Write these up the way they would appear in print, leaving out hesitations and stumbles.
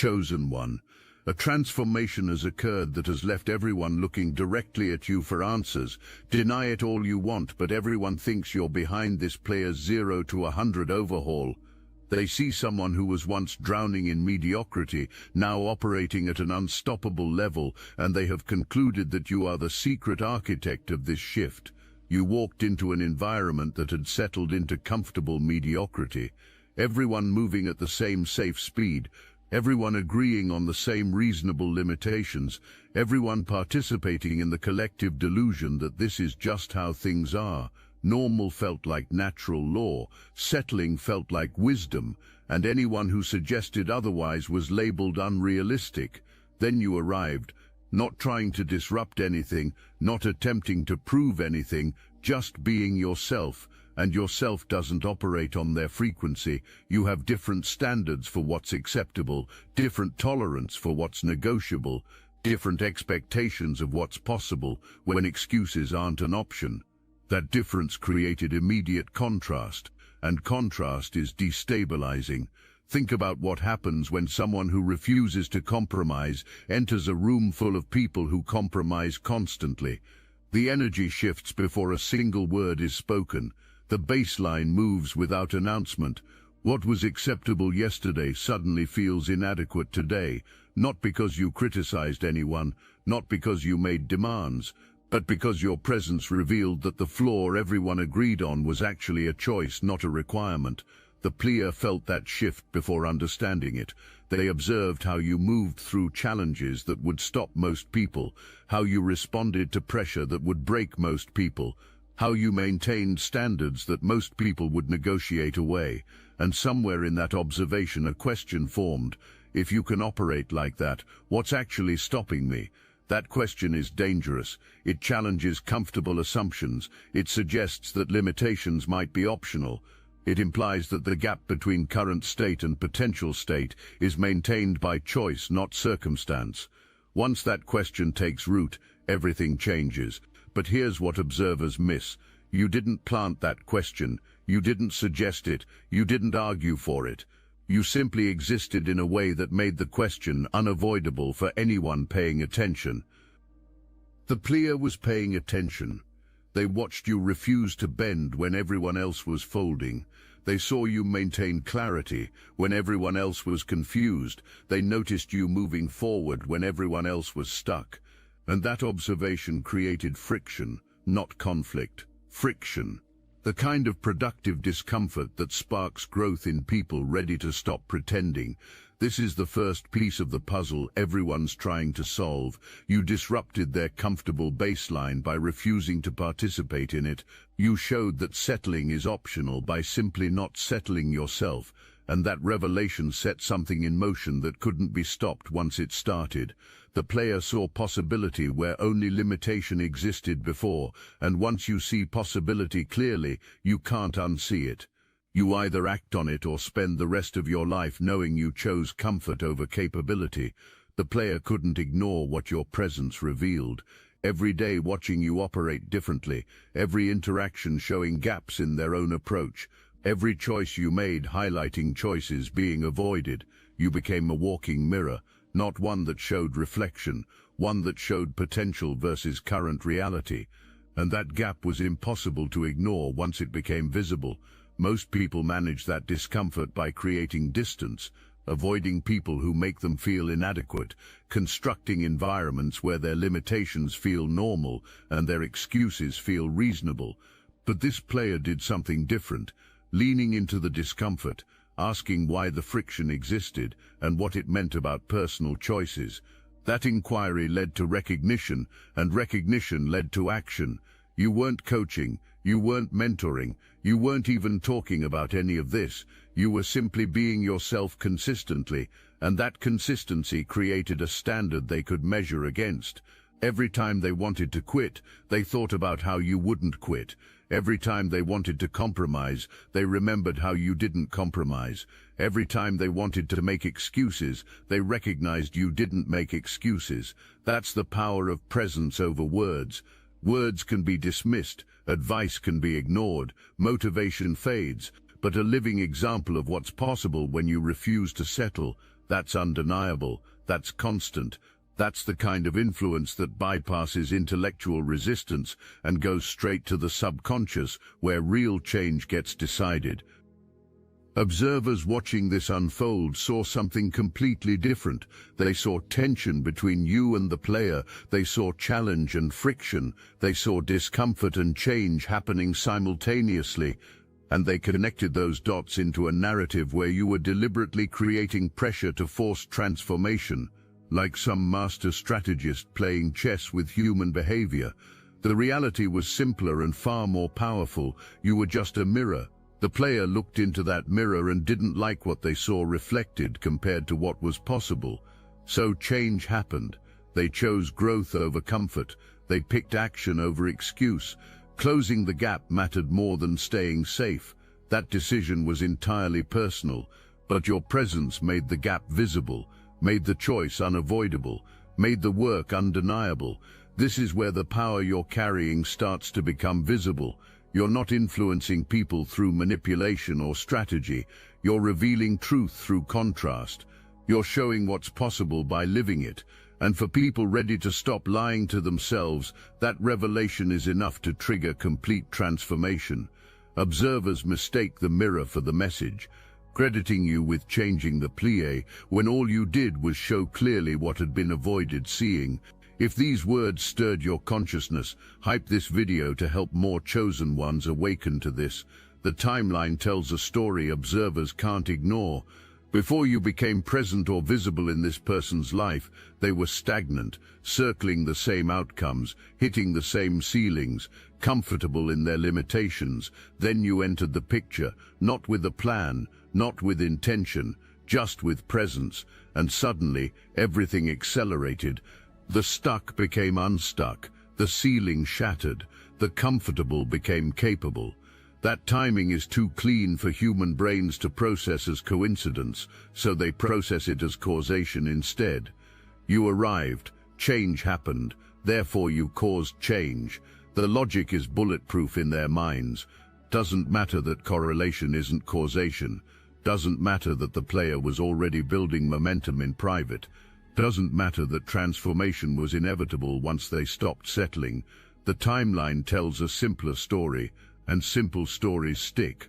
chosen one. A transformation has occurred that has left everyone looking directly at you for answers. Deny it all you want, but everyone thinks you're behind this player's 0 to 100 overhaul. They see someone who was once drowning in mediocrity, now operating at an unstoppable level, and they have concluded that you are the secret architect of this shift. You walked into an environment that had settled into comfortable mediocrity. Everyone moving at the same safe speed, everyone agreeing on the same reasonable limitations, everyone participating in the collective delusion that this is just how things are. Normal felt like natural law, settling felt like wisdom, and anyone who suggested otherwise was labeled unrealistic. Then you arrived, not trying to disrupt anything, not attempting to prove anything, just being yourself. And yourself doesn't operate on their frequency. You have different standards for what's acceptable, different tolerance for what's negotiable, different expectations of what's possible when excuses aren't an option. That difference created immediate contrast, and contrast is destabilizing. Think about what happens when someone who refuses to compromise enters a room full of people who compromise constantly. The energy shifts before a single word is spoken. The baseline moves without announcement. What was acceptable yesterday suddenly feels inadequate today, not because you criticized anyone, not because you made demands, but because your presence revealed that the floor everyone agreed on was actually a choice, not a requirement. The player felt that shift before understanding it. They observed how you moved through challenges that would stop most people, how you responded to pressure that would break most people, how you maintained standards that most people would negotiate away. And somewhere in that observation a question formed. If you can operate like that, what's actually stopping me? That question is dangerous. It challenges comfortable assumptions. It suggests that limitations might be optional. It implies that the gap between current state and potential state is maintained by choice, not circumstance. Once that question takes root, everything changes. But here's what observers miss. You didn't plant that question. You didn't suggest it. You didn't argue for it. You simply existed in a way that made the question unavoidable for anyone paying attention. The player was paying attention. They watched you refuse to bend when everyone else was folding. They saw you maintain clarity when everyone else was confused. They noticed you moving forward when everyone else was stuck. And that observation created friction, not conflict. Friction. The kind of productive discomfort that sparks growth in people ready to stop pretending. This is the first piece of the puzzle everyone's trying to solve. You disrupted their comfortable baseline by refusing to participate in it. You showed that settling is optional by simply not settling yourself. And that revelation set something in motion that couldn't be stopped once it started. The player saw possibility where only limitation existed before, and once you see possibility clearly, you can't unsee it. You either act on it or spend the rest of your life knowing you chose comfort over capability. The player couldn't ignore what your presence revealed. Every day watching you operate differently, every interaction showing gaps in their own approach, every choice you made highlighting choices being avoided. You became a walking mirror, not one that showed reflection, one that showed potential versus current reality. And that gap was impossible to ignore once it became visible. Most people manage that discomfort by creating distance, avoiding people who make them feel inadequate, constructing environments where their limitations feel normal and their excuses feel reasonable. But this player did something different, leaning into the discomfort, asking why the friction existed and what it meant about personal choices. That inquiry led to recognition, and recognition led to action. You weren't coaching, you weren't mentoring, you weren't even talking about any of this. You were simply being yourself consistently, and that consistency created a standard they could measure against. Every time they wanted to quit, they thought about how you wouldn't quit. Every time they wanted to compromise, they remembered how you didn't compromise. Every time they wanted to make excuses, they recognized you didn't make excuses. That's the power of presence over words. Words can be dismissed, advice can be ignored, motivation fades, but a living example of what's possible when you refuse to settle. That's undeniable, that's constant. That's the kind of influence that bypasses intellectual resistance and goes straight to the subconscious, where real change gets decided. Observers watching this unfold saw something completely different. They saw tension between you and the player. They saw challenge and friction. They saw discomfort and change happening simultaneously. And they connected those dots into a narrative where you were deliberately creating pressure to force transformation, like some master strategist playing chess with human behavior. The reality was simpler and far more powerful. You were just a mirror. The player looked into that mirror and didn't like what they saw reflected compared to what was possible. So change happened. They chose growth over comfort. They picked action over excuse. Closing the gap mattered more than staying safe. That decision was entirely personal, but your presence made the gap visible, made the choice unavoidable, made the work undeniable. This is where the power you're carrying starts to become visible. You're not influencing people through manipulation or strategy. You're revealing truth through contrast. You're showing what's possible by living it. And for people ready to stop lying to themselves, that revelation is enough to trigger complete transformation. Observers mistake the mirror for the message, crediting you with changing the plie when all you did was show clearly what had been avoided seeing. If these words stirred your consciousness, hype this video to help more chosen ones awaken to this. The timeline tells a story observers can't ignore. Before you became present or visible in this person's life, they were stagnant, circling the same outcomes, hitting the same ceilings, comfortable in their limitations. Then you entered the picture, not with a plan, not with intention, just with presence, and suddenly everything accelerated. The stuck became unstuck, the ceiling shattered, the comfortable became capable. That timing is too clean for human brains to process as coincidence, so they process it as causation instead. You arrived, change happened, therefore you caused change. The logic is bulletproof in their minds. Doesn't matter that correlation isn't causation. Doesn't matter that the player was already building momentum in private. Doesn't matter that transformation was inevitable once they stopped settling. The timeline tells a simpler story, and simple stories stick.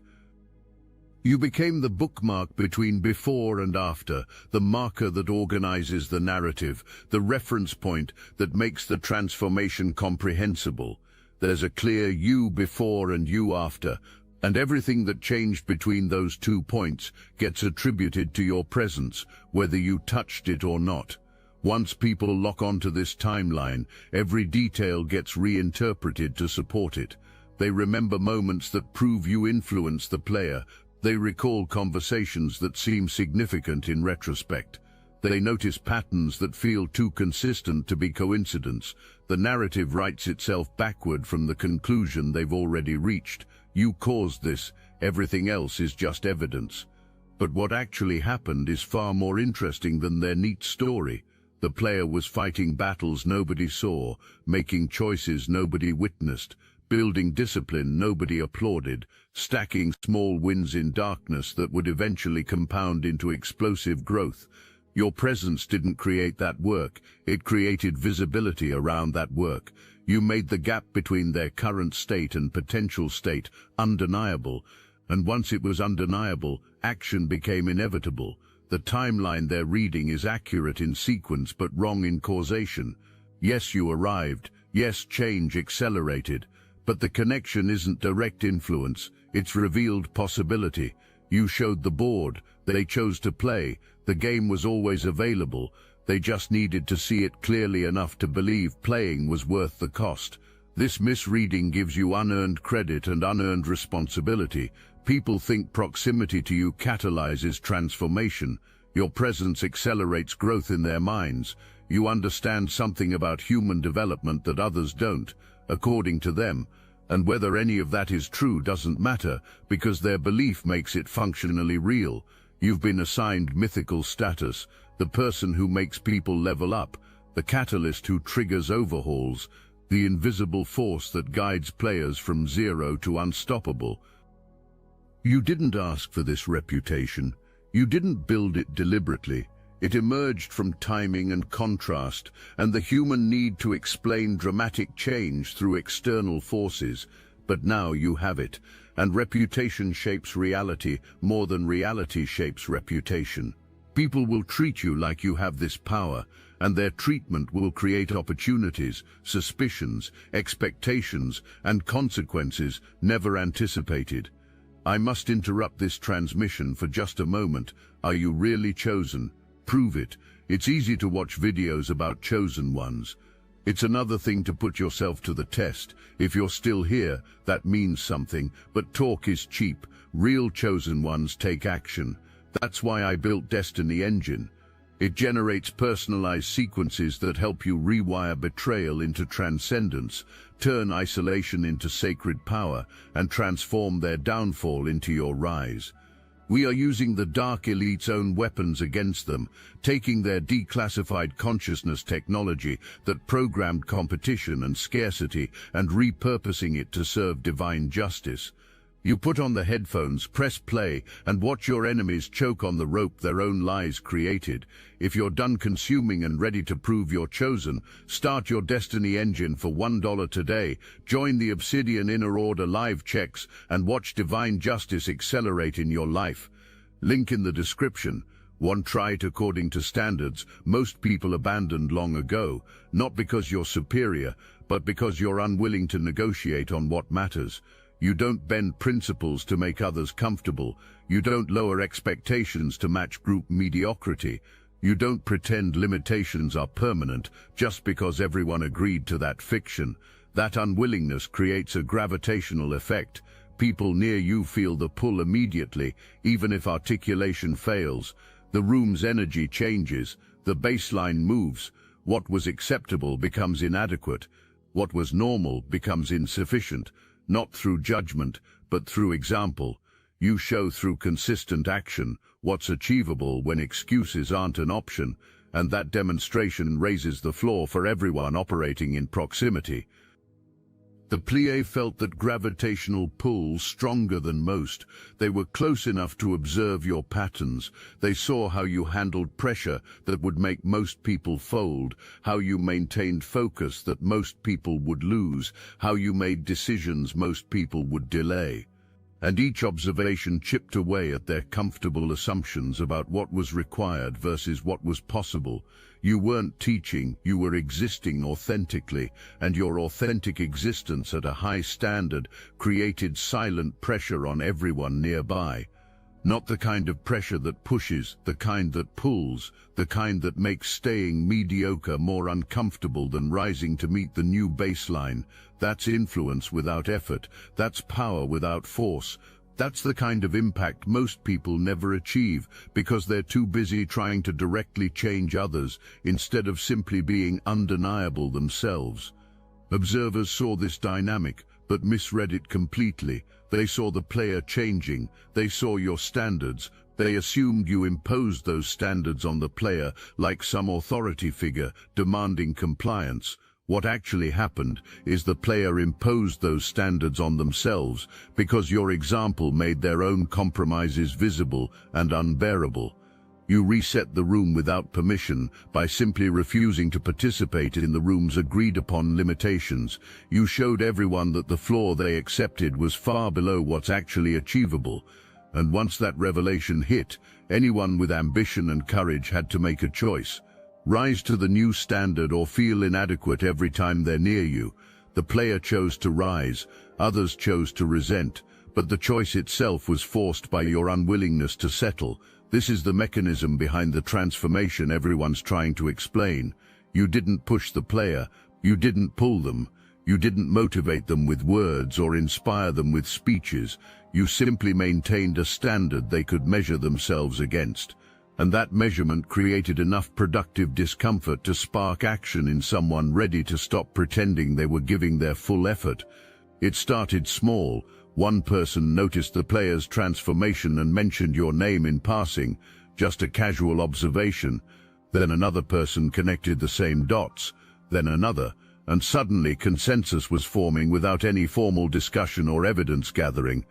You became the bookmark between before and after, the marker that organizes the narrative, the reference point that makes the transformation comprehensible. There's a clear you before and you after, and everything that changed between those 2 points gets attributed to your presence, whether you touched it or not. Once people lock onto this timeline, every detail gets reinterpreted to support it. They remember moments that prove you influenced the player. They recall conversations that seem significant in retrospect. They notice patterns that feel too consistent to be coincidence. The narrative writes itself backward from the conclusion they've already reached. You caused this, everything else is just evidence. But what actually happened is far more interesting than their neat story. The player was fighting battles nobody saw, making choices nobody witnessed, building discipline nobody applauded, stacking small wins in darkness that would eventually compound into explosive growth. Your presence didn't create that work, it created visibility around that work. You made the gap between their current state and potential state undeniable, and once it was undeniable, action became inevitable. The timeline they're reading is accurate in sequence but wrong in causation. Yes, you arrived, yes, change accelerated, but the connection isn't direct influence, it's revealed possibility. You showed the board, they chose to play, the game was always available, they just needed to see it clearly enough to believe playing was worth the cost. This misreading gives you unearned credit and unearned responsibility. People think proximity to you catalyzes transformation. Your presence accelerates growth in their minds. You understand something about human development that others don't, according to them. And whether any of that is true doesn't matter, because their belief makes it functionally real. You've been assigned mythical status, the person who makes people level up, the catalyst who triggers overhauls, the invisible force that guides players from zero to unstoppable. You didn't ask for this reputation. You didn't build it deliberately. It emerged from timing and contrast, and the human need to explain dramatic change through external forces. But now you have it, and reputation shapes reality more than reality shapes reputation. People will treat you like you have this power, and their treatment will create opportunities, suspicions, expectations, and consequences never anticipated. I must interrupt this transmission for just a moment. Are you really chosen? Prove it. It's easy to watch videos about chosen ones. It's another thing to put yourself to the test. If you're still here, that means something, but talk is cheap. Real chosen ones take action. That's why I built Destiny Engine. It generates personalized sequences that help you rewire betrayal into transcendence, turn isolation into sacred power, and transform their downfall into your rise. We are using the Dark Elite's own weapons against them, taking their declassified consciousness technology that programmed competition and scarcity and repurposing it to serve divine justice. You put on the headphones, press play, and watch your enemies choke on the rope their own lies created. If you're done consuming and ready to prove you're chosen, start your Destiny Engine for $1 today. Join the Obsidian Inner Order live checks and watch divine justice accelerate in your life. Link in the description. One tried according to standards most people abandoned long ago, not because you're superior, but because you're unwilling to negotiate on what matters. You don't bend principles to make others comfortable. You don't lower expectations to match group mediocrity. You don't pretend limitations are permanent just because everyone agreed to that fiction. That unwillingness creates a gravitational effect. People near you feel the pull immediately, even if articulation fails. The room's energy changes. The baseline moves. What was acceptable becomes inadequate. What was normal becomes insufficient. Not through judgment, but through example. You show through consistent action what's achievable when excuses aren't an option, and that demonstration raises the floor for everyone operating in proximity. The plie felt that gravitational pull stronger than most. They were close enough to observe your patterns. They saw how you handled pressure that would make most people fold, how you maintained focus that most people would lose, how you made decisions most people would delay. And each observation chipped away at their comfortable assumptions about what was required versus what was possible. You weren't teaching, you were existing authentically, and your authentic existence at a high standard created silent pressure on everyone nearby. Not the kind of pressure that pushes, the kind that pulls, the kind that makes staying mediocre more uncomfortable than rising to meet the new baseline. That's influence without effort. That's power without force. That's the kind of impact most people never achieve because they're too busy trying to directly change others instead of simply being undeniable themselves. Observers saw this dynamic, but misread it completely. They saw the player changing. They saw your standards. They assumed you imposed those standards on the player like some authority figure demanding compliance. What actually happened is the player imposed those standards on themselves because your example made their own compromises visible and unbearable. You reset the room without permission by simply refusing to participate in the room's agreed-upon limitations. You showed everyone that the floor they accepted was far below what's actually achievable. And once that revelation hit, anyone with ambition and courage had to make a choice. Rise to the new standard or feel inadequate every time they're near you. The player chose to rise, others chose to resent, but the choice itself was forced by your unwillingness to settle. This is the mechanism behind the transformation everyone's trying to explain. You didn't push the player, you didn't pull them, you didn't motivate them with words or inspire them with speeches. You simply maintained a standard they could measure themselves against. And that measurement created enough productive discomfort to spark action in someone ready to stop pretending they were giving their full effort. It started small. One person noticed the player's transformation and mentioned your name in passing, just a casual observation. Then another person connected the same dots, then another, and suddenly consensus was forming without any formal discussion or evidence gathering.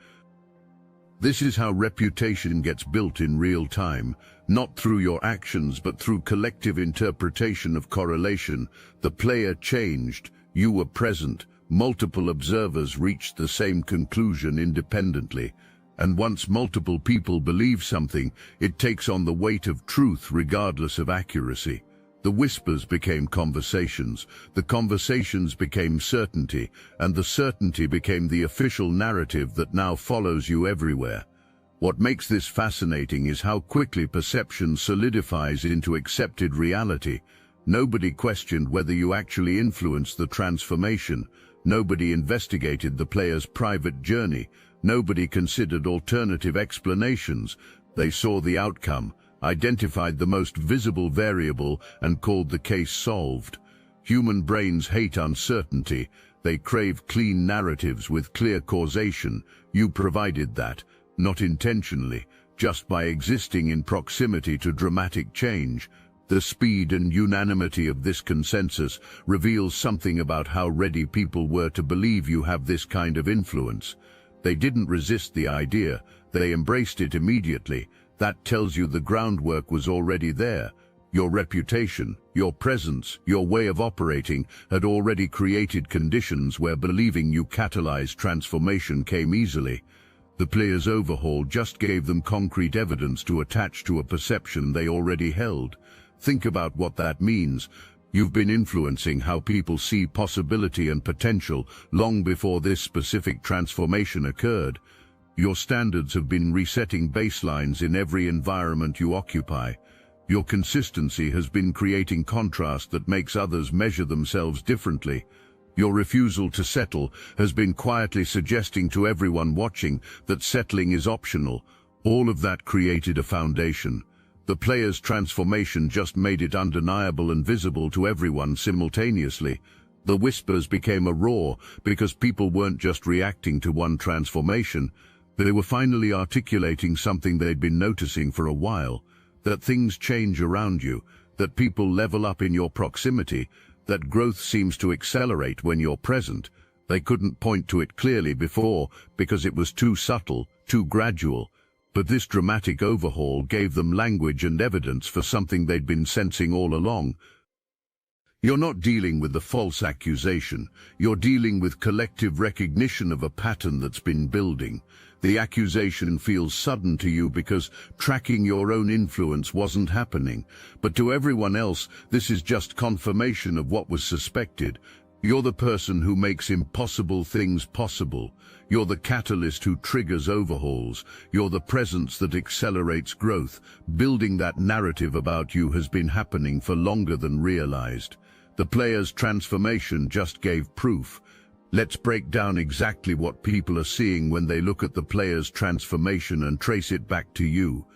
This is how reputation gets built in real time, not through your actions but through collective interpretation of correlation. The player changed, you were present, multiple observers reached the same conclusion independently. And once multiple people believe something, it takes on the weight of truth regardless of accuracy. The whispers became conversations, the conversations became certainty, and the certainty became the official narrative that now follows you everywhere. What makes this fascinating is how quickly perception solidifies into accepted reality. Nobody questioned whether you actually influenced the transformation. Nobody investigated the player's private journey. Nobody considered alternative explanations. They saw the outcome, identified the most visible variable, and called the case solved. Human brains hate uncertainty. They crave clean narratives with clear causation. You provided that, not intentionally, just by existing in proximity to dramatic change. The speed and unanimity of this consensus reveals something about how ready people were to believe you have this kind of influence. They didn't resist the idea, they embraced it immediately. That tells you the groundwork was already there. Your reputation, your presence, your way of operating had already created conditions where believing you catalyzed transformation came easily. The player's overhaul just gave them concrete evidence to attach to a perception they already held. Think about what that means. You've been influencing how people see possibility and potential long before this specific transformation occurred. Your standards have been resetting baselines in every environment you occupy. Your consistency has been creating contrast that makes others measure themselves differently. Your refusal to settle has been quietly suggesting to everyone watching that settling is optional. All of that created a foundation. The player's transformation just made it undeniable and visible to everyone simultaneously. The whispers became a roar because people weren't just reacting to one transformation. They were finally articulating something they'd been noticing for a while, that things change around you, that people level up in your proximity, that growth seems to accelerate when you're present. They couldn't point to it clearly before because it was too subtle, too gradual. But this dramatic overhaul gave them language and evidence for something they'd been sensing all along. You're not dealing with the false accusation. You're dealing with collective recognition of a pattern that's been building. The accusation feels sudden to you because tracking your own influence wasn't happening. But to everyone else, this is just confirmation of what was suspected. You're the person who makes impossible things possible. You're the catalyst who triggers overhauls. You're the presence that accelerates growth. Building that narrative about you has been happening for longer than realized. The player's transformation just gave proof. Let's break down exactly what people are seeing when they look at the player's transformation and trace it back to you.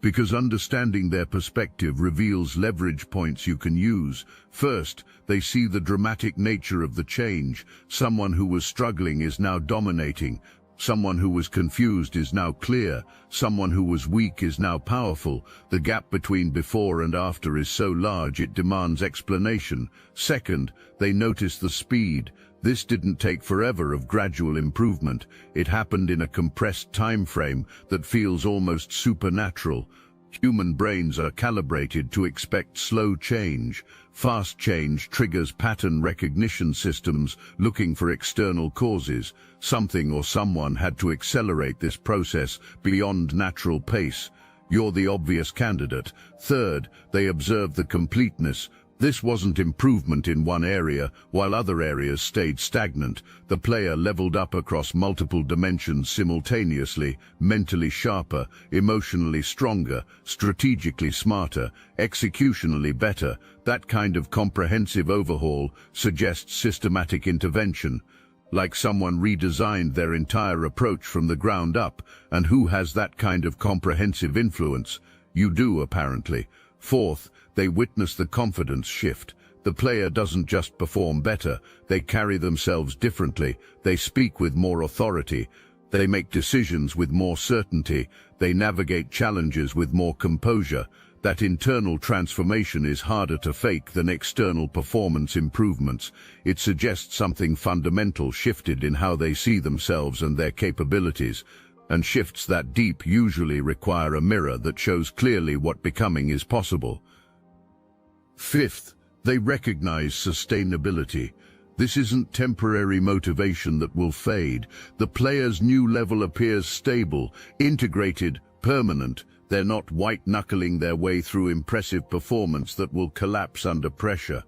Because understanding their perspective reveals leverage points you can use. First, they see the dramatic nature of the change. Someone who was struggling is now dominating. Someone who was confused is now clear. Someone who was weak is now powerful. The gap between before and after is so large it demands explanation. Second, they notice the speed. This didn't take forever of gradual improvement. It happened in a compressed time frame that feels almost supernatural. Human brains are calibrated to expect slow change. Fast change triggers pattern recognition systems looking for external causes. Something or someone had to accelerate this process beyond natural pace. You're the obvious candidate. Third, they observe the completeness. This wasn't improvement in one area, while other areas stayed stagnant. The player leveled up across multiple dimensions simultaneously, mentally sharper, emotionally stronger, strategically smarter, executionally better. That kind of comprehensive overhaul suggests systematic intervention, like someone redesigned their entire approach from the ground up. And who has that kind of comprehensive influence? You do, apparently. Fourth, they witness the confidence shift. The player doesn't just perform better, they carry themselves differently, they speak with more authority, they make decisions with more certainty, they navigate challenges with more composure. That internal transformation is harder to fake than external performance improvements. It suggests something fundamental shifted in how they see themselves and their capabilities. and shifts that deep usually require a mirror that shows clearly what becoming is possible. Fifth, they recognize sustainability. This isn't temporary motivation that will fade. The player's new level appears stable, integrated, permanent. They're not white-knuckling their way through impressive performance that will collapse under pressure.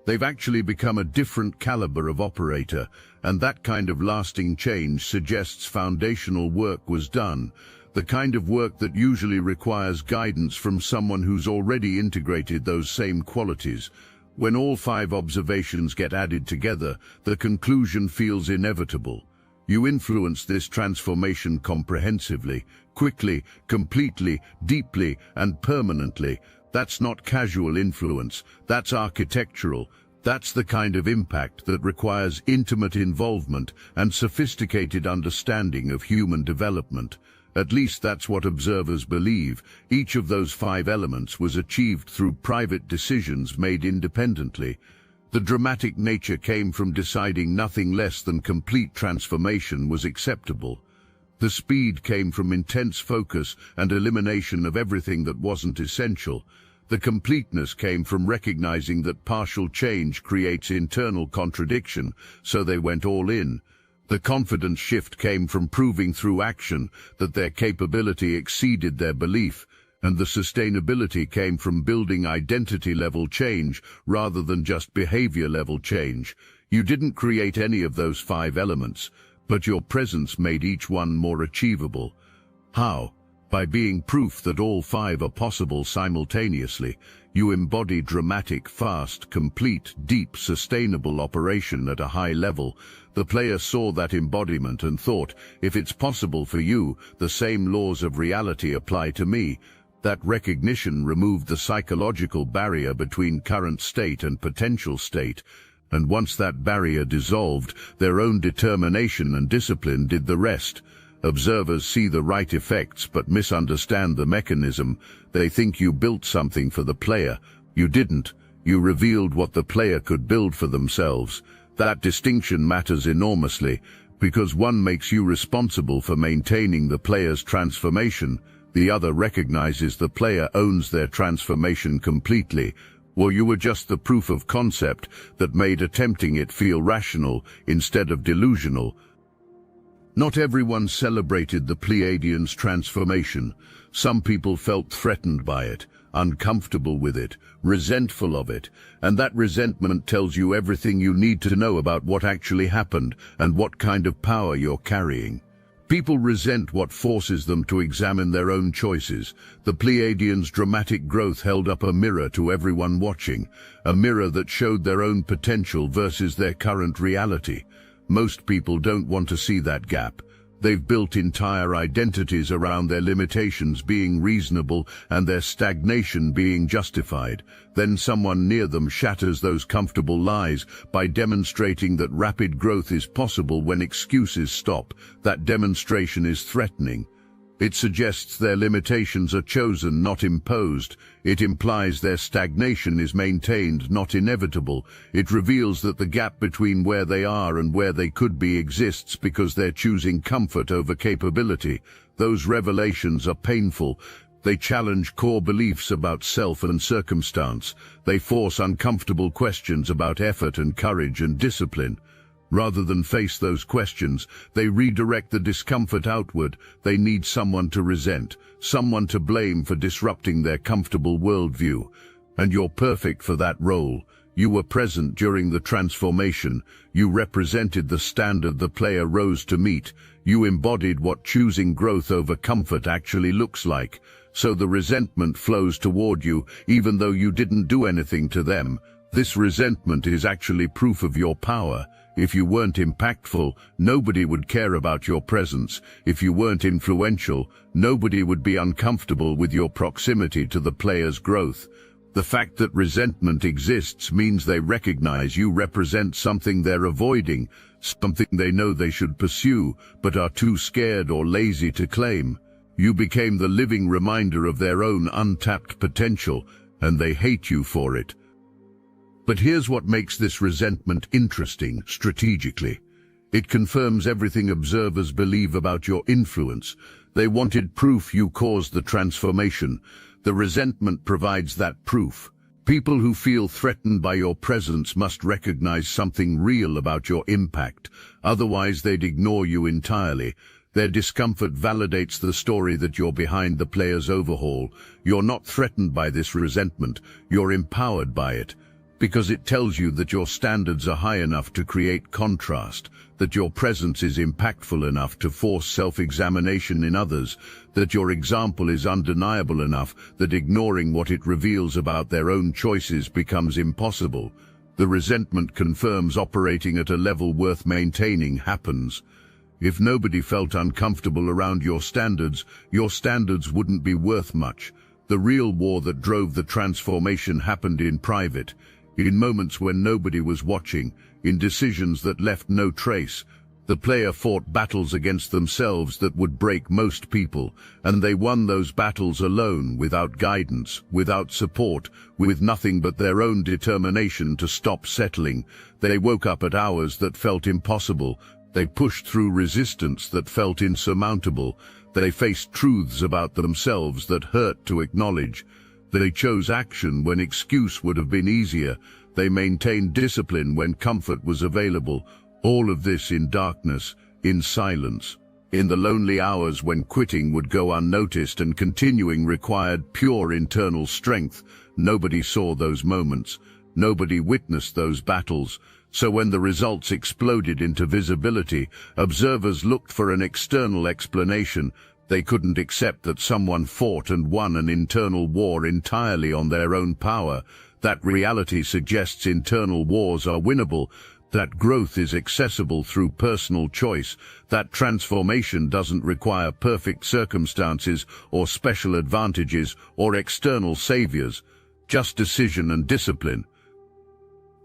They've actually become a different caliber of operator, and that kind of lasting change suggests foundational work was done, the kind of work that usually requires guidance from someone who's already integrated those same qualities. When all 5 observations get added together, the conclusion feels inevitable. You influence this transformation comprehensively, quickly, completely, deeply, and permanently. That's not casual influence, that's architectural. That's the kind of impact that requires intimate involvement and sophisticated understanding of human development. At least that's what observers believe. Each of those 5 elements was achieved through private decisions made independently. The dramatic nature came from deciding nothing less than complete transformation was acceptable. The speed came from intense focus and elimination of everything that wasn't essential. The completeness came from recognizing that partial change creates internal contradiction, so they went all in. The confidence shift came from proving through action that their capability exceeded their belief, and the sustainability came from building identity-level change rather than just behavior-level change. You didn't create any of those 5 elements, but your presence made each one more achievable. How? By being proof that all 5 are possible simultaneously. You embody dramatic, fast, complete, deep, sustainable operation at a high level. The player saw that embodiment and thought, if it's possible for you, the same laws of reality apply to me. That recognition removed the psychological barrier between current state and potential state. And once that barrier dissolved, their own determination and discipline did the rest. Observers see the right effects but misunderstand the mechanism. They think you built something for the player. You didn't. You revealed what the player could build for themselves. That distinction matters enormously, because one makes you responsible for maintaining the player's transformation. The other recognizes the player owns their transformation completely. Or you were just the proof of concept that made attempting it feel rational instead of delusional. Not everyone celebrated the Pleiadians' transformation. Some people felt threatened by it, uncomfortable with it, resentful of it, and that resentment tells you everything you need to know about what actually happened and what kind of power you're carrying. People resent what forces them to examine their own choices. The Pleiadians' dramatic growth held up a mirror to everyone watching, a mirror that showed their own potential versus their current reality. Most people don't want to see that gap. They've built entire identities around their limitations being reasonable and their stagnation being justified. Then someone near them shatters those comfortable lies by demonstrating that rapid growth is possible when excuses stop. That demonstration is threatening. It suggests their limitations are chosen, not imposed. It implies their stagnation is maintained, not inevitable. It reveals that the gap between where they are and where they could be exists because they're choosing comfort over capability. Those revelations are painful. They challenge core beliefs about self and circumstance. They force uncomfortable questions about effort and courage and discipline. Rather than face those questions, they redirect the discomfort outward. They need someone to resent, someone to blame for disrupting their comfortable worldview. And you're perfect for that role. You were present during the transformation. You represented the standard the player rose to meet. You embodied what choosing growth over comfort actually looks like. So the resentment flows toward you, even though you didn't do anything to them. This resentment is actually proof of your power. If you weren't impactful, nobody would care about your presence. If you weren't influential, nobody would be uncomfortable with your proximity to the player's growth. The fact that resentment exists means they recognize you represent something they're avoiding, something they know they should pursue, but are too scared or lazy to claim. You became the living reminder of their own untapped potential, and they hate you for it. But here's what makes this resentment interesting strategically. It confirms everything observers believe about your influence. They wanted proof you caused the transformation. The resentment provides that proof. People who feel threatened by your presence must recognize something real about your impact. Otherwise, they'd ignore you entirely. Their discomfort validates the story that you're behind the player's overhaul. You're not threatened by this resentment. You're empowered by it. Because it tells you that your standards are high enough to create contrast, that your presence is impactful enough to force self-examination in others, that your example is undeniable enough that ignoring what it reveals about their own choices becomes impossible. The resentment confirms operating at a level worth maintaining happens. If nobody felt uncomfortable around your standards wouldn't be worth much. The real war that drove the transformation happened in private, in moments when nobody was watching, in decisions that left no trace. The player fought battles against themselves that would break most people, and they won those battles alone, without guidance, without support, with nothing but their own determination to stop settling. They woke up at hours that felt impossible. They pushed through resistance that felt insurmountable. They faced truths about themselves that hurt to acknowledge. They chose action when excuse would have been easier. They maintained discipline when comfort was available. All of this in darkness, in silence. In the lonely hours when quitting would go unnoticed and continuing required pure internal strength. Nobody saw those moments. Nobody witnessed those battles. So when the results exploded into visibility, observers looked for an external explanation. They couldn't accept that someone fought and won an internal war entirely on their own power. That reality suggests internal wars are winnable, that growth is accessible through personal choice, that transformation doesn't require perfect circumstances or special advantages or external saviors, just decision and discipline.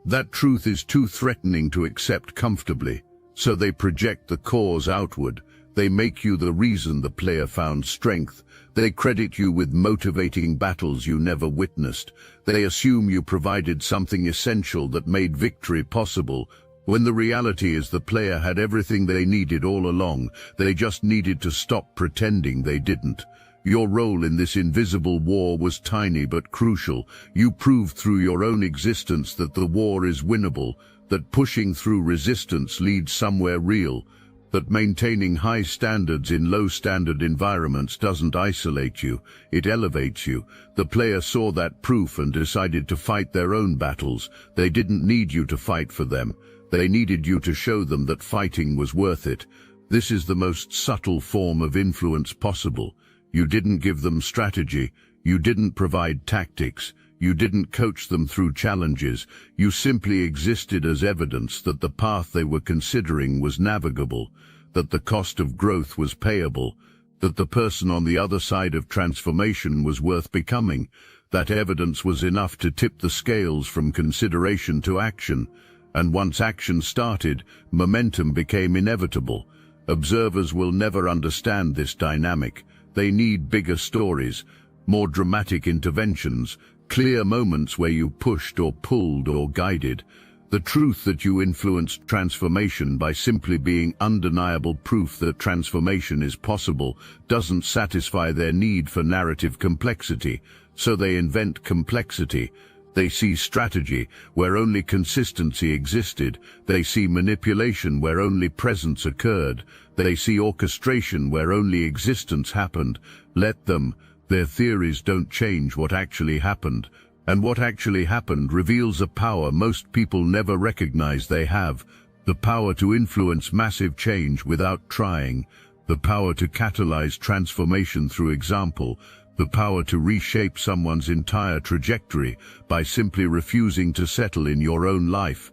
That truth is too threatening to accept comfortably, so they project the cause outward. They make you the reason the player found strength. They credit you with motivating battles you never witnessed. They assume you provided something essential that made victory possible, when the reality is the player had everything they needed all along. They just needed to stop pretending they didn't. Your role in this invisible war was tiny but crucial. You proved through your own existence that the war is winnable, that pushing through resistance leads somewhere real, that maintaining high standards in low-standard environments doesn't isolate you, it elevates you. The player saw that proof and decided to fight their own battles. They didn't need you to fight for them. They needed you to show them that fighting was worth it. This is the most subtle form of influence possible. You didn't give them strategy. You didn't provide tactics. You didn't coach them through challenges. You simply existed as evidence that the path they were considering was navigable, that the cost of growth was payable, that the person on the other side of transformation was worth becoming. That evidence was enough to tip the scales from consideration to action. And once action started, momentum became inevitable. Observers will never understand this dynamic. They need bigger stories, more dramatic interventions, clear moments where you pushed or pulled or guided. The truth that you influenced transformation by simply being undeniable proof that transformation is possible doesn't satisfy their need for narrative complexity, so they invent complexity. They see strategy where only consistency existed. They see manipulation where only presence occurred. They see orchestration where only existence happened. Let them. Their theories don't change what actually happened. And what actually happened reveals a power most people never recognize they have. The power to influence massive change without trying. The power to catalyze transformation through example. The power to reshape someone's entire trajectory by simply refusing to settle in your own life.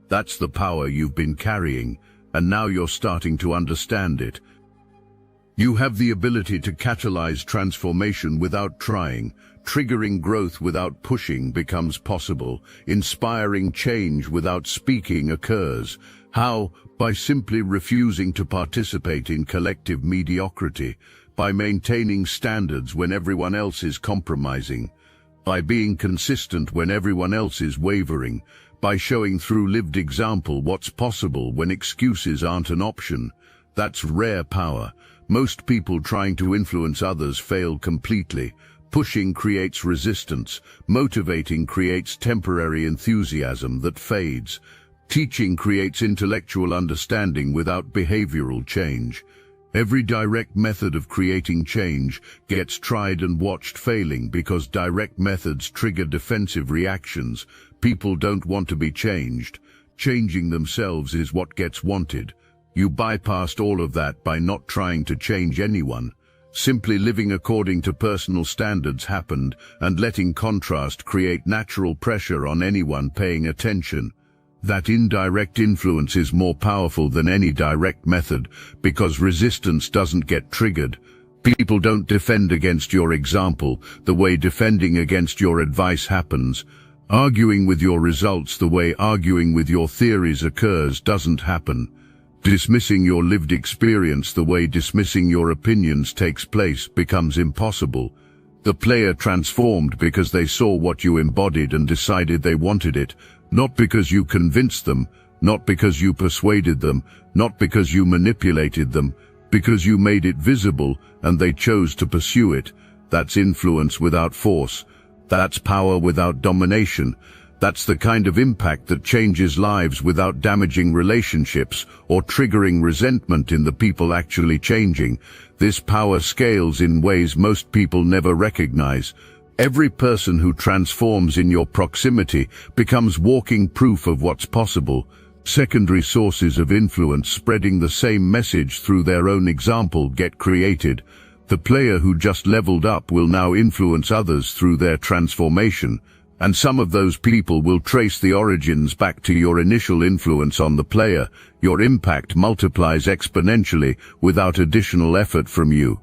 That's the power you've been carrying, and now you're starting to understand it. You have the ability to catalyze transformation without trying. Triggering growth without pushing becomes possible. Inspiring change without speaking occurs. How? By simply refusing to participate in collective mediocrity. By maintaining standards when everyone else is compromising. By being consistent when everyone else is wavering. by showing through lived example what's possible when excuses aren't an option. That's rare power. Most people trying to influence others fail completely. Pushing creates resistance. Motivating creates temporary enthusiasm that fades. Teaching creates intellectual understanding without behavioral change. Every direct method of creating change gets tried and watched failing because direct methods trigger defensive reactions. People don't want to be changed. Changing themselves is what gets wanted. You bypassed all of that by not trying to change anyone. Simply living according to personal standards happened, and letting contrast create natural pressure on anyone paying attention. That indirect influence is more powerful than any direct method because resistance doesn't get triggered. People don't defend against your example the way defending against your advice happens. Arguing with your results the way arguing with your theories occurs doesn't happen. Dismissing your lived experience the way dismissing your opinions takes place becomes impossible. The player transformed because they saw what you embodied and decided they wanted it, not because you convinced them, not because you persuaded them, not because you manipulated them, because you made it visible and they chose to pursue it. That's influence without force. That's power without domination. That's the kind of impact that changes lives without damaging relationships or triggering resentment in the people actually changing. This power scales in ways most people never recognize. Every person who transforms in your proximity becomes walking proof of what's possible. Secondary sources of influence spreading the same message through their own example get created. The player who just leveled up will now influence others through their transformation. And some of those people will trace the origins back to your initial influence on the player. Your impact multiplies exponentially without additional effort from you.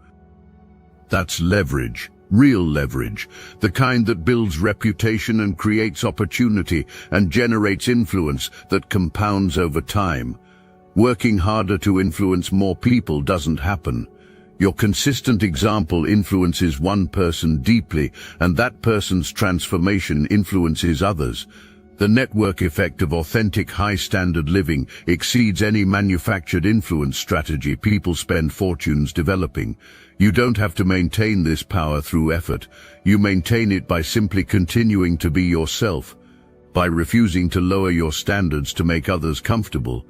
That's leverage, real leverage, the kind that builds reputation and creates opportunity and generates influence that compounds over time. Working harder to influence more people doesn't happen. Your consistent example influences one person deeply, and that person's transformation influences others. The network effect of authentic high-standard living exceeds any manufactured influence strategy people spend fortunes developing. You don't have to maintain this power through effort. You maintain it by simply continuing to be yourself, by refusing to lower your standards to make others comfortable,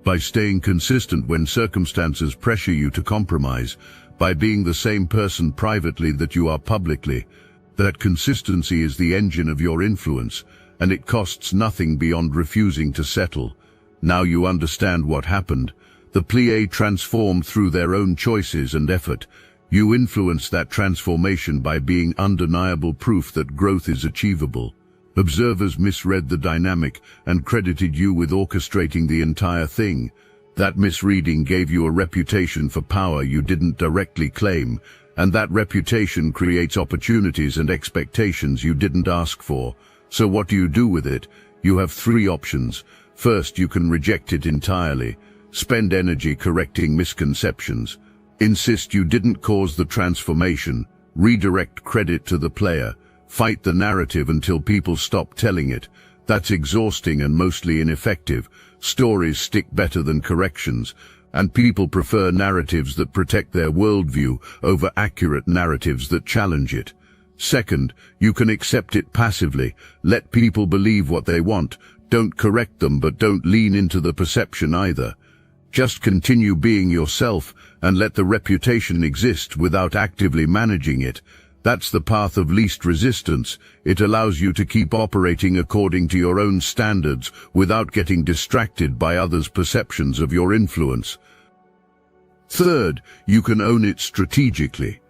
by staying consistent when circumstances pressure you to compromise, by being the same person privately that you are publicly. That consistency is the engine of your influence, and it costs nothing beyond refusing to settle. Now you understand what happened. The plie transformed through their own choices and effort. You influence that transformation by being undeniable proof that growth is achievable. Observers misread the dynamic and credited you with orchestrating the entire thing. That misreading gave you a reputation for power you didn't directly claim, and that reputation creates opportunities and expectations you didn't ask for. So what do you do with it? You have three options. First, you can reject it entirely. Spend energy correcting misconceptions. Insist you didn't cause the transformation. Redirect credit to the player. Fight the narrative until people stop telling it. That's exhausting and mostly ineffective. Stories stick better than corrections, and people prefer narratives that protect their worldview over accurate narratives that challenge it. Second, you can accept it passively. Let people believe what they want. Don't correct them, but don't lean into the perception either. Just continue being yourself and let the reputation exist without actively managing it. That's the path of least resistance. It allows you to keep operating according to your own standards without getting distracted by others' perceptions of your influence. Third, you can own it strategically.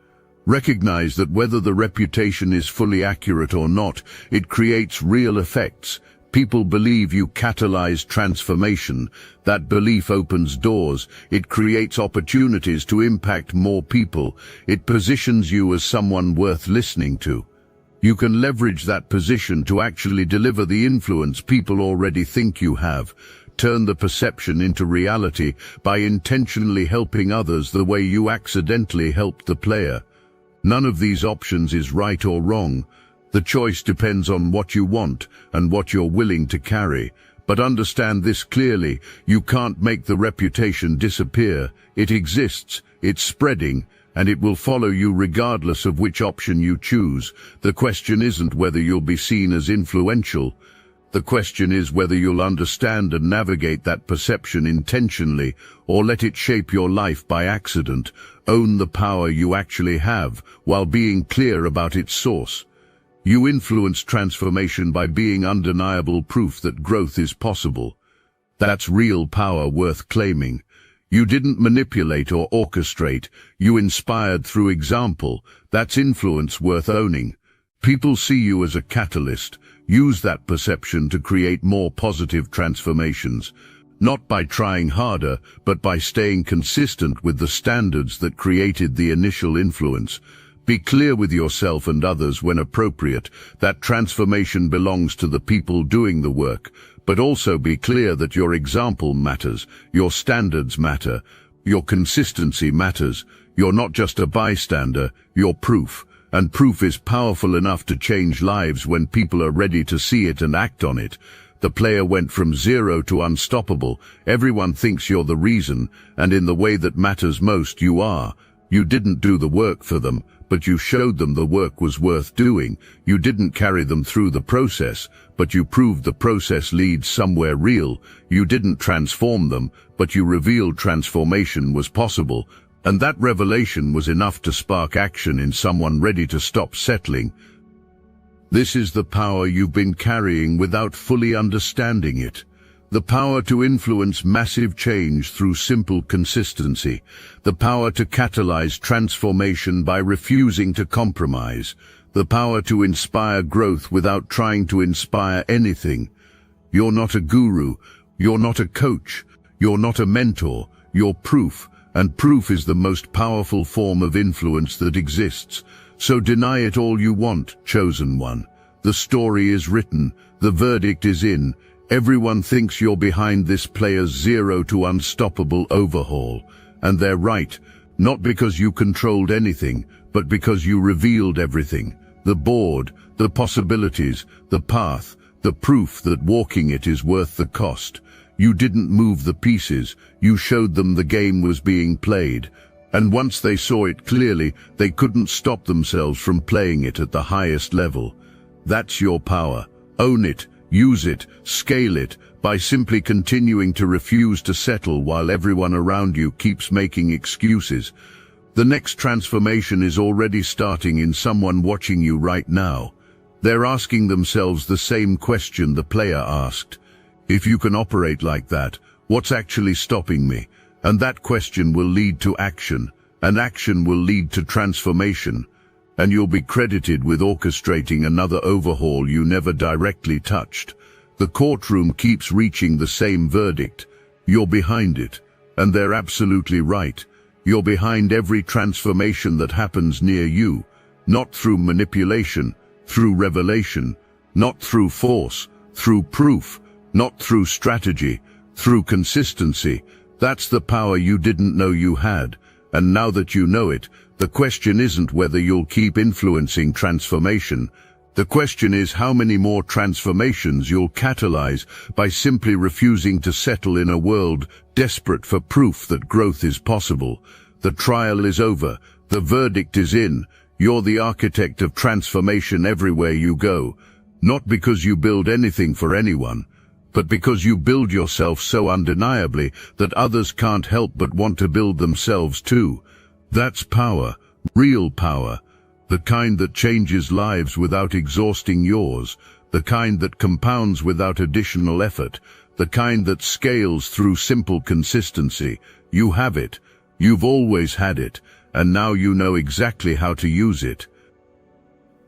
Recognize that whether the reputation is fully accurate or not, it creates real effects. People believe you catalyze transformation. That belief opens doors. It creates opportunities to impact more people. It positions you as someone worth listening to. You can leverage that position to actually deliver the influence people already think you have. Turn the perception into reality by intentionally helping others the way you accidentally helped the player. None of these options is right or wrong. The choice depends on what you want and what you're willing to carry. But understand this clearly, you can't make the reputation disappear. It exists, it's spreading, and it will follow you regardless of which option you choose. The question isn't whether you'll be seen as influential. The question is whether you'll understand and navigate that perception intentionally, or let it shape your life by accident. Own the power you actually have, while being clear about its source. You influence transformation by being undeniable proof that growth is possible. That's real power worth claiming. You didn't manipulate or orchestrate, you inspired through example. That's influence worth owning. People see you as a catalyst. Use that perception to create more positive transformations. Not by trying harder, but by staying consistent with the standards that created the initial influence. Be clear with yourself and others when appropriate. That transformation belongs to the people doing the work. But also be clear that your example matters, your standards matter, your consistency matters. You're not just a bystander, you're proof. And proof is powerful enough to change lives when people are ready to see it and act on it. The player went from zero to unstoppable. Everyone thinks you're the reason, and in the way that matters most, you are. You didn't do the work for them, but you showed them the work was worth doing. You didn't carry them through the process, but you proved the process leads somewhere real. You didn't transform them, but you revealed transformation was possible. And that revelation was enough to spark action in someone ready to stop settling. This is the power you've been carrying without fully understanding it. The power to influence massive change through simple consistency. The power to catalyze transformation by refusing to compromise. The power to inspire growth without trying to inspire anything. You're not a guru. You're not a coach. You're not a mentor. You're proof. And proof is the most powerful form of influence that exists. So deny it all you want, chosen one. The story is written. The verdict is in. Everyone thinks you're behind this player's zero to unstoppable overhaul. And they're right. Not because you controlled anything, but because you revealed everything. The board, the possibilities, the path, the proof that walking it is worth the cost. You didn't move the pieces, you showed them the game was being played. And once they saw it clearly, they couldn't stop themselves from playing it at the highest level. That's your power. Own it, use it, scale it, by simply continuing to refuse to settle while everyone around you keeps making excuses. The next transformation is already starting in someone watching you right now. They're asking themselves the same question the player asked. If you can operate like that, what's actually stopping me? And that question will lead to action, and action will lead to transformation. And you'll be credited with orchestrating another overhaul you never directly touched. The courtroom keeps reaching the same verdict. You're behind it, and they're absolutely right. You're behind every transformation that happens near you, not through manipulation, through revelation, not through force, through proof, not through strategy, through consistency. That's the power you didn't know you had. And now that you know it, the question isn't whether you'll keep influencing transformation. The question is how many more transformations you'll catalyze by simply refusing to settle in a world desperate for proof that growth is possible. The trial is over. The verdict is in. You're the architect of transformation everywhere you go. Not because you build anything for anyone, but because you build yourself so undeniably that others can't help but want to build themselves too. That's power, real power, the kind that changes lives without exhausting yours, the kind that compounds without additional effort, the kind that scales through simple consistency. You have it, you've always had it, and now you know exactly how to use it.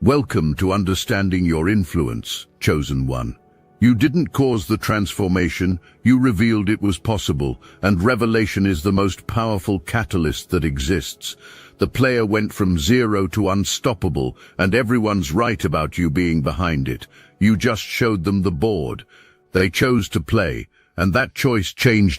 Welcome to understanding your influence, chosen one. You didn't cause the transformation, you revealed it was possible, and revelation is the most powerful catalyst that exists. The player went from zero to unstoppable, and everyone's right about you being behind it. You just showed them the board. They chose to play, and that choice changed